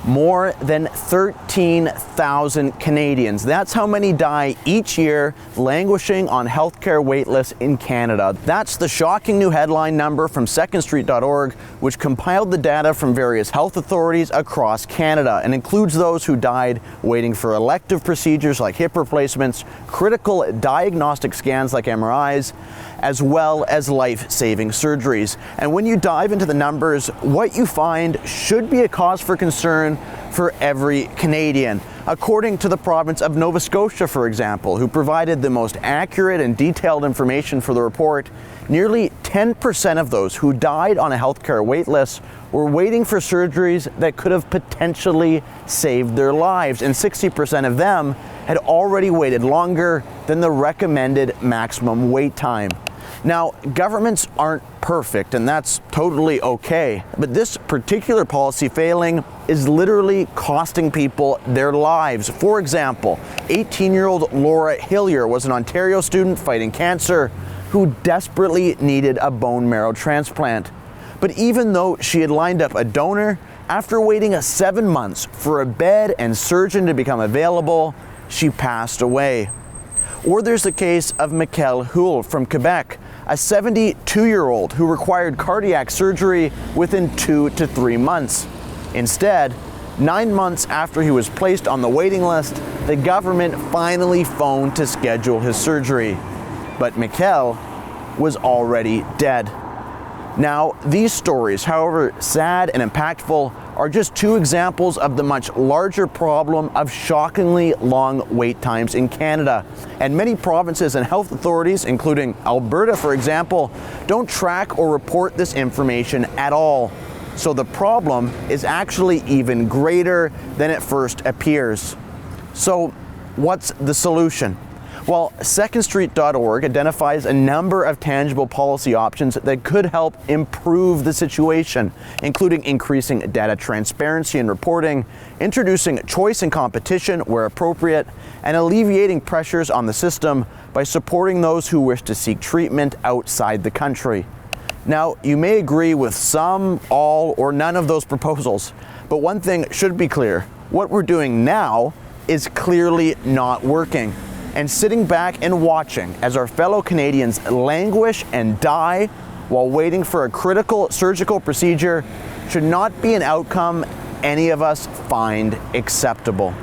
More than 13,000 Canadians. That's how many die each year languishing on healthcare wait lists in Canada. That's the shocking new headline number from secondstreet.org, which compiled the data from various health authorities across Canada and includes those who died waiting for elective procedures like hip replacements, critical diagnostic scans like MRIs, as well as life-saving surgeries. And when you dive into the numbers, what you find should be a cause for concern for every Canadian. According to the province of Nova Scotia, for example, who provided the most accurate and detailed information for the report, nearly 10% of those who died on a healthcare wait list were waiting for surgeries that could have potentially saved their lives, and 60% of them had already waited longer than the recommended maximum wait time. Now, governments aren't perfect, and that's totally okay, but this particular policy failing is literally costing people their lives. For example, 18-year-old Laura Hillier was an Ontario student fighting cancer who desperately needed a bone marrow transplant. But even though she had lined up a donor, after waiting 7 months for a bed and surgeon to become available, she passed away. Or there's the case of Michael Hull from Quebec, a 72-year-old who required cardiac surgery within 2 to 3 months. Instead, 9 months after he was placed on the waiting list, the government finally phoned to schedule his surgery. But Michael was already dead. Now, these stories, however sad and impactful, are just two examples of the much larger problem of shockingly long wait times in Canada. And many provinces and health authorities, including Alberta, for example, don't track or report this information at all. So the problem is actually even greater than it first appears. So what's the solution? Well, secondstreet.org identifies a number of tangible policy options that could help improve the situation, including increasing data transparency and reporting, introducing choice and competition where appropriate, and alleviating pressures on the system by supporting those who wish to seek treatment outside the country. Now, you may agree with some, all, or none of those proposals, but one thing should be clear. What we're doing now is clearly not working. And sitting back and watching as our fellow Canadians languish and die while waiting for a critical surgical procedure should not be an outcome any of us find acceptable.